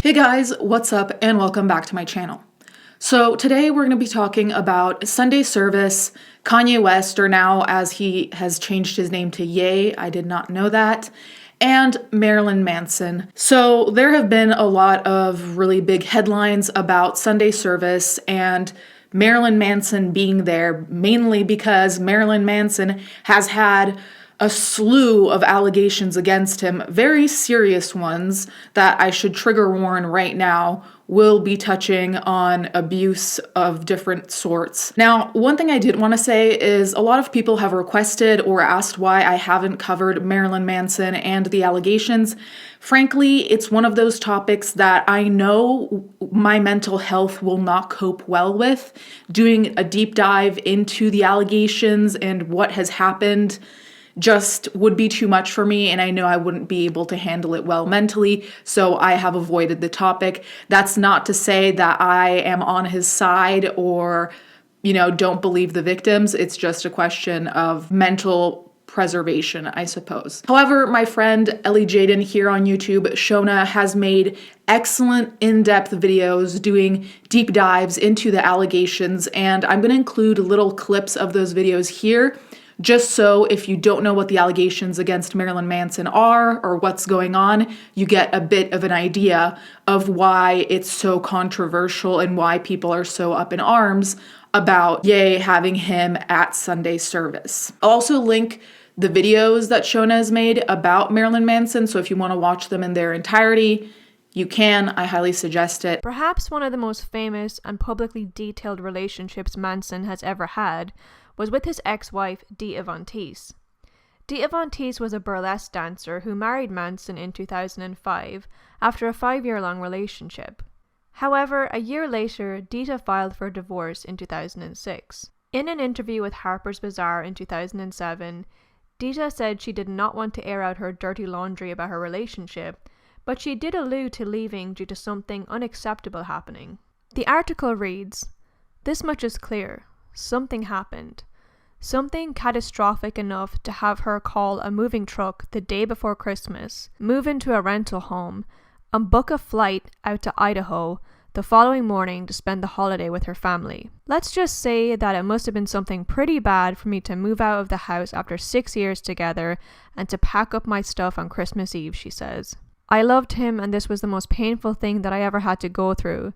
Hey guys, what's up and welcome back to my channel. So today we're going to be talking about Sunday Service, Kanye West, or now as he has changed his name to Ye, I did not know that, and Marilyn Manson. So there have been a lot of really big headlines about Sunday Service and Marilyn Manson being there, mainly because Marilyn Manson has had a slew of allegations against him, very serious ones that I should trigger warn right now will be touching on abuse of different sorts. Now, one thing I did want to say is a lot of people have requested or asked why I haven't covered Marilyn Manson and the allegations. Frankly, it's one of those topics that I know my mental health will not cope well with. Doing a deep dive into the allegations and what has happened just would be too much for me, and I know I wouldn't be able to handle it well mentally, so I have avoided the topic. That's not to say that I am on his side or, don't believe the victims. It's just a question of mental preservation, I suppose. However, my friend Ellie Jayden here on YouTube, Shona, has made excellent in-depth videos doing deep dives into the allegations, and I'm going to include little clips of those videos here, just so if you don't know what the allegations against Marilyn Manson are or what's going on, you get a bit of an idea of why it's so controversial and why people are so up in arms about Ye having him at Sunday Service. I'll also link the videos that Shona has made about Marilyn Manson, so if you want to watch them in their entirety, you can. I highly suggest it. Perhaps one of the most famous and publicly detailed relationships Manson has ever had was with his ex-wife, Dita Von Teese. Dita Von Teese was a burlesque dancer who married Manson in 2005 after a 5-year-long relationship. However, a year later, Dita filed for divorce in 2006. In an interview with Harper's Bazaar in 2007, Dita said she did not want to air out her dirty laundry about her relationship, but she did allude to leaving due to something unacceptable happening. The article reads, "This much is clear. Something happened. Something catastrophic enough to have her call a moving truck the day before Christmas, move into a rental home, and book a flight out to Idaho the following morning to spend the holiday with her family. Let's just say that it must have been something pretty bad for me to move out of the house after 6 years together and to pack up my stuff on Christmas Eve," she says. "I loved him, and this was the most painful thing that I ever had to go through.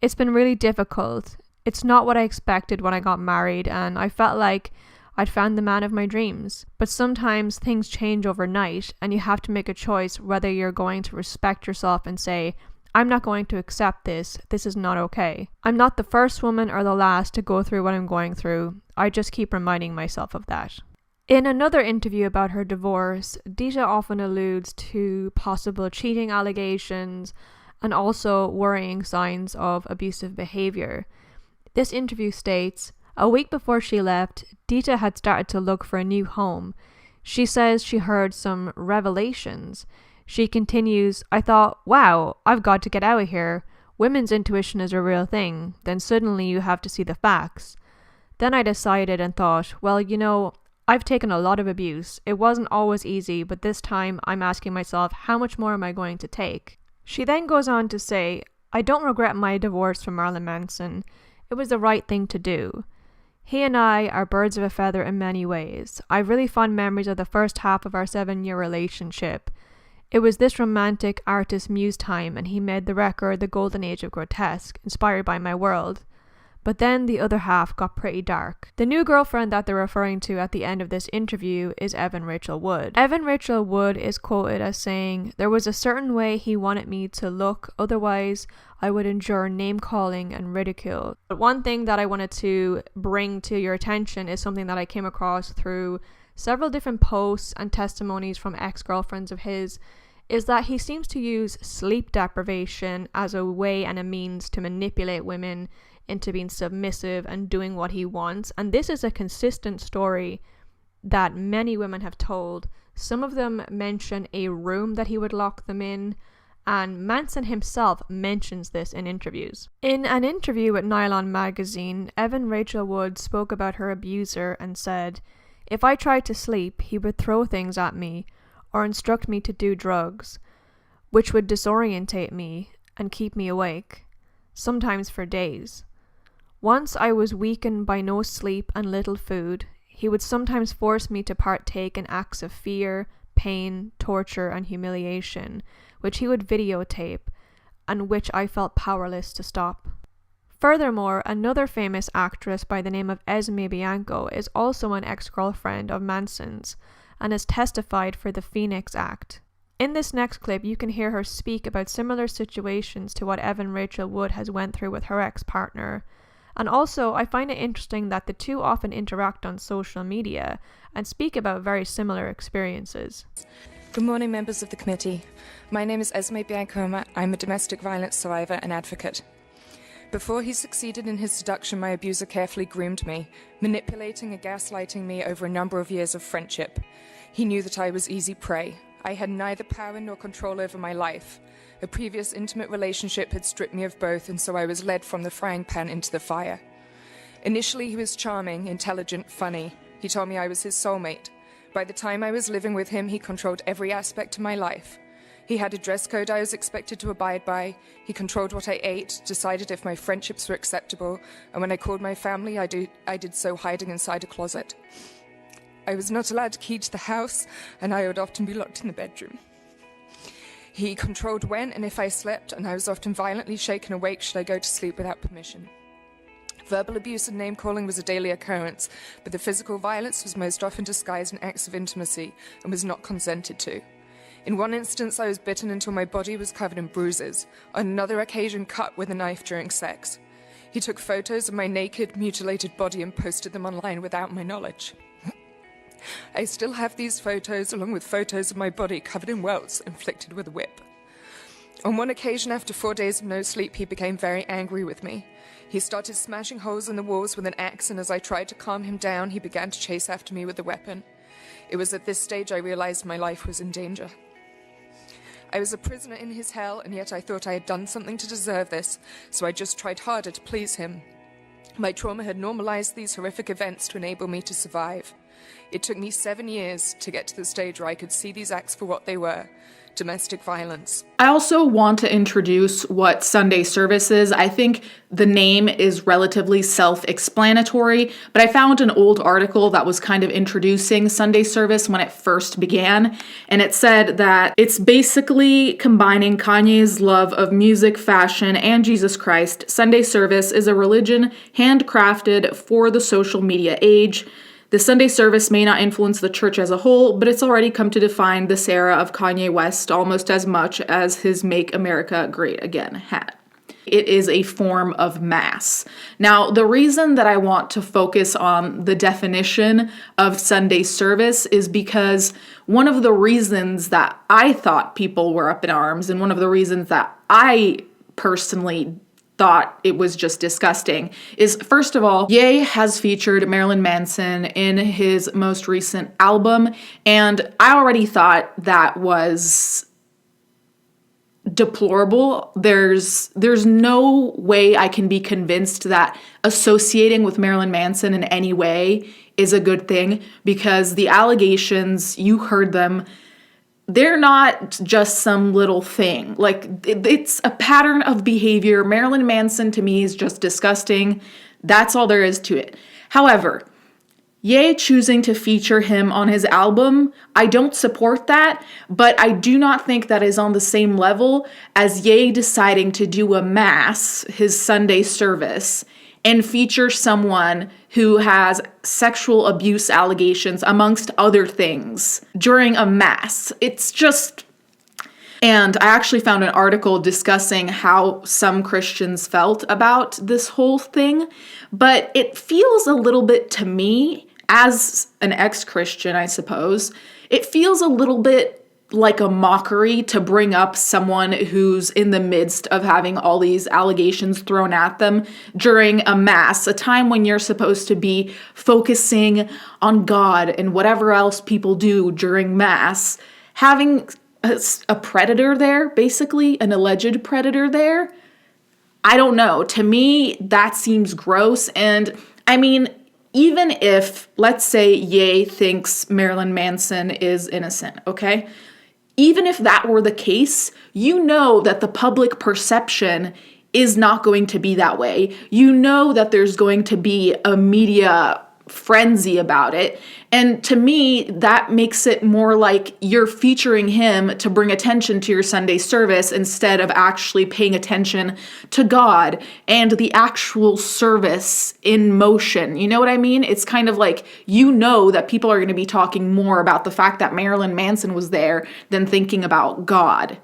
It's been really difficult. It's not what I expected when I got married, and I felt like I'd found the man of my dreams. But sometimes things change overnight, and you have to make a choice whether you're going to respect yourself and say, I'm not going to accept this. This is not okay. I'm not the first woman or the last to go through what I'm going through. I just keep reminding myself of that." In another interview about her divorce, Dita often alludes to possible cheating allegations and also worrying signs of abusive behavior. This interview states, "A week before she left, Dita had started to look for a new home. She says she heard some revelations. She continues, I thought, wow, I've got to get out of here. Women's intuition is a real thing. Then suddenly you have to see the facts. Then I decided and thought, well, I've taken a lot of abuse. It wasn't always easy, but this time I'm asking myself, how much more am I going to take?" She then goes on to say, "I don't regret my divorce from Marilyn Manson. It was the right thing to do. He and I are birds of a feather in many ways. I have really fond memories of the first half of our 7-year relationship. It was this romantic artist muse time, and he made the record The Golden Age of Grotesque, inspired by my world. But then the other half got pretty dark." The new girlfriend that they're referring to at the end of this interview is Evan Rachel Wood. Evan Rachel Wood is quoted as saying, "There was a certain way he wanted me to look, otherwise I would endure name-calling and ridicule." But one thing that I wanted to bring to your attention is something that I came across through several different posts and testimonies from ex-girlfriends of his, is that he seems to use sleep deprivation as a way and a means to manipulate women into being submissive and doing what he wants. And this is a consistent story that many women have told. Some of them mention a room that he would lock them in, and Manson himself mentions this in interviews. In an interview with Nylon magazine, Evan Rachel Wood spoke about her abuser and said, "If I tried to sleep, he would throw things at me or instruct me to do drugs, which would disorientate me, and keep me awake, sometimes for days. Once I was weakened by no sleep and little food. He would sometimes force me to partake in acts of fear, pain, torture, and humiliation, which he would videotape, and which I felt powerless to stop. Furthermore, another famous actress by the name of Esmé Bianco is also an ex-girlfriend of Manson's, and has testified for the Phoenix Act. In this next clip, you can hear her speak about similar situations to what Evan Rachel Wood has went through with her ex-partner. And also, I find it interesting that the two often interact on social media and speak about very similar experiences. Good morning, members of the committee. My name is Esmé Bianco. I'm a domestic violence survivor and advocate. Before he succeeded in his seduction, my abuser carefully groomed me, manipulating and gaslighting me over a number of years of friendship. He knew that I was easy prey. I had neither power nor control over my life. A previous intimate relationship had stripped me of both, and so I was led from the frying pan into the fire. Initially, he was charming, intelligent, funny. He told me I was his soulmate. By the time I was living with him, he controlled every aspect of my life. He had a dress code I was expected to abide by. He controlled what I ate, decided if my friendships were acceptable, and when I called my family, I did so hiding inside a closet. I was not allowed a key to the house, and I would often be locked in the bedroom. He controlled when and if I slept, and I was often violently shaken awake should I go to sleep without permission. Verbal abuse and name-calling was a daily occurrence, but the physical violence was most often disguised in acts of intimacy and was not consented to. In one instance, I was bitten until my body was covered in bruises. On another occasion, cut with a knife during sex. He took photos of my naked, mutilated body and posted them online without my knowledge. I still have these photos, along with photos of my body covered in welts, inflicted with a whip. On one occasion, after 4 days of no sleep, he became very angry with me. He started smashing holes in the walls with an axe, and as I tried to calm him down, he began to chase after me with a weapon. It was at this stage I realized my life was in danger. I was a prisoner in his hell, and yet I thought I had done something to deserve this, so I just tried harder to please him. My trauma had normalized these horrific events to enable me to survive. It took me 7 years to get to the stage where I could see these acts for what they were: domestic violence. I also want to introduce what Sunday service is. I think the name is relatively self-explanatory, but I found an old article that was kind of introducing Sunday service when it first began, and it said that it's basically combining Kanye's love of music, fashion, and Jesus Christ. Sunday service is a religion handcrafted for the social media age. The Sunday service may not influence the church as a whole, but it's already come to define this era of Kanye West almost as much as his Make America Great Again had. It is a form of mass. Now, the reason that I want to focus on the definition of Sunday service is because one of the reasons that I thought people were up in arms, and one of the reasons that I personally thought it was just disgusting, is, first of all, Ye has featured Marilyn Manson in his most recent album, and I already thought that was deplorable. There's no way I can be convinced that associating with Marilyn Manson in any way is a good thing, because the allegations, you heard them, they're not just some little thing. Like, it's a pattern of behavior. Marilyn Manson, to me, is just disgusting. That's all there is to it. However, Ye choosing to feature him on his album, I don't support that, but I do not think that is on the same level as Ye deciding to do a mass, his Sunday service, and feature someone who has sexual abuse allegations, amongst other things, during a mass. It's just... And I actually found an article discussing how some Christians felt about this whole thing, but it feels a little bit to me, as an ex-Christian, I suppose, it feels a little bit like a mockery to bring up someone who's in the midst of having all these allegations thrown at them during a mass, a time when you're supposed to be focusing on God and whatever else people do during mass. Having a predator there, basically, an alleged predator there, I don't know. To me, that seems gross. And I mean, even if, let's say, Ye thinks Marilyn Manson is innocent, okay? even if that were the case, you know that the public perception is not going to be that way. You know that there's going to be a media frenzy about it. And to me, that makes it more like you're featuring him to bring attention to your Sunday service instead of actually paying attention to God and the actual service in motion. You know what I mean? It's kind of like, you know that people are going to be talking more about the fact that Marilyn Manson was there than thinking about God.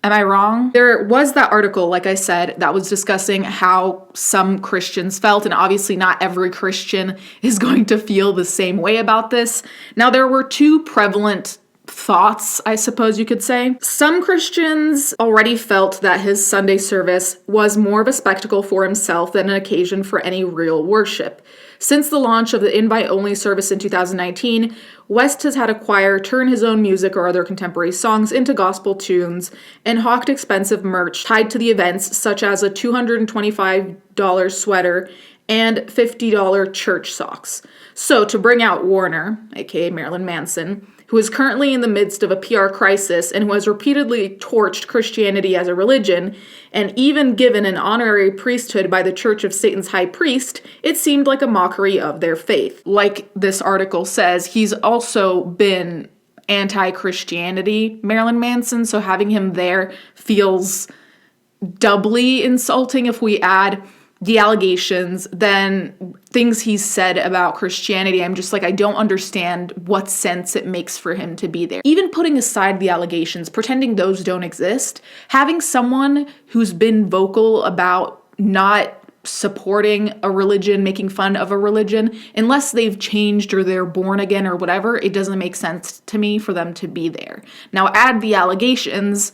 Am I wrong? There was that article, like I said, that was discussing how some Christians felt, and obviously not every Christian is going to feel the same way about this. Now, there were two prevalent thoughts, I suppose you could say. Some Christians already felt that his Sunday service was more of a spectacle for himself than an occasion for any real worship. Since the launch of the invite-only service in 2019, West has had a choir turn his own music or other contemporary songs into gospel tunes and hawked expensive merch tied to the events, such as a $225 sweater and $50 church socks. So, to bring out Warner, aka Marilyn Manson, who is currently in the midst of a PR crisis and who has repeatedly torched Christianity as a religion, and even given an honorary priesthood by the Church of Satan's High Priest, it seemed like a mockery of their faith. Like this article says, he's also been anti-Christianity, Marilyn Manson, so having him there feels doubly insulting if we add the allegations, then things he's said about Christianity. I'm just like, I don't understand what sense it makes for him to be there. Even putting aside the allegations, pretending those don't exist, having someone who's been vocal about not supporting a religion, making fun of a religion, unless they've changed or they're born again or whatever, it doesn't make sense to me for them to be there. Now, add the allegations,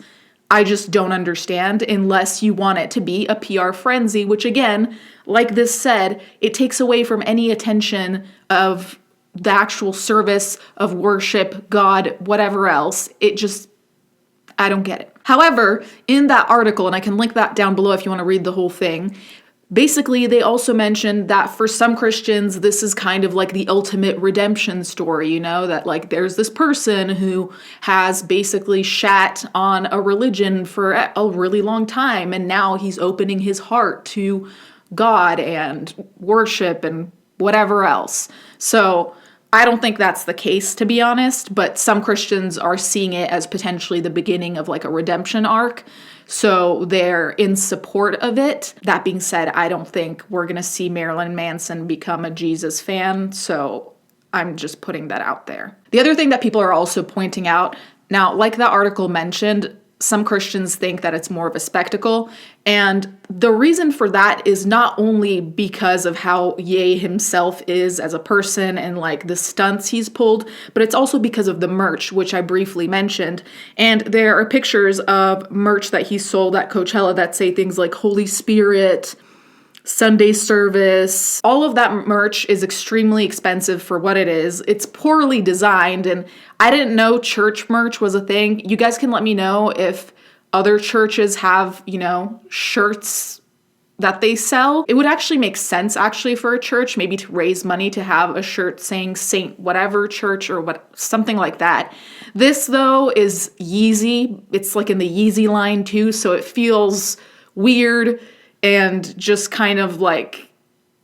I just don't understand unless you want it to be a PR frenzy, which again, like this said, it takes away from any attention of the actual service of worship, God, whatever else. I don't get it. However, in that article, and I can link that down below if you want to read the whole thing, basically, they also mentioned that for some Christians, this is kind of like the ultimate redemption story, you know, that like there's this person who has basically shat on a religion for a really long time, and now he's opening his heart to God and worship and whatever else. So I don't think that's the case, to be honest, but some Christians are seeing it as potentially the beginning of like a redemption arc. So they're in support of it. That being said, I don't think we're going to see Marilyn Manson become a Jesus fan. So I'm just putting that out there. The other thing that people are also pointing out, now, like the article mentioned, some Christians think that it's more of a spectacle. And the reason for that is not only because of how Ye himself is as a person and like the stunts he's pulled, but it's also because of the merch, which I briefly mentioned. And there are pictures of merch that he sold at Coachella that say things like Holy Spirit, Sunday service. All of that merch is extremely expensive for what it is. It's poorly designed, and I didn't know church merch was a thing. You guys can let me know if other churches have, you know, shirts that they sell. It would actually make sense actually for a church maybe to raise money to have a shirt saying Saint whatever church or what, something like that. This though is Yeezy. It's like in the Yeezy line too, so it feels weird and just kind of like,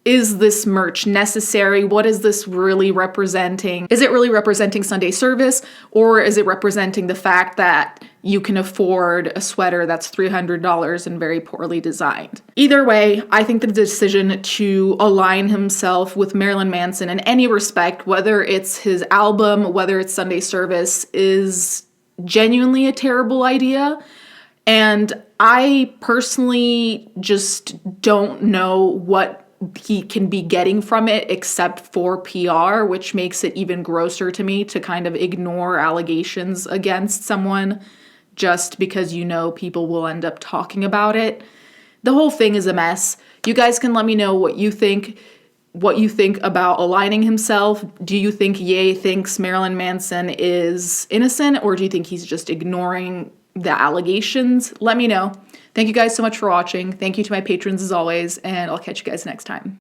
is this merch necessary? What is this really representing? Is it really representing Sunday service, or is it representing the fact that you can afford a sweater that's $300 and very poorly designed? Either way, I think the decision to align himself with Marilyn Manson in any respect, whether it's his album, whether it's Sunday service, is genuinely a terrible idea. And I personally just don't know what he can be getting from it except for PR, which makes it even grosser to me to kind of ignore allegations against someone just because you know people will end up talking about it. The whole thing is a mess. You guys can let me know what you think about aligning himself. Do you think Ye thinks Marilyn Manson is innocent, or do you think he's just ignoring the allegations? Let me know. Thank you guys so much for watching. Thank you to my patrons as always, and I'll catch you guys next time.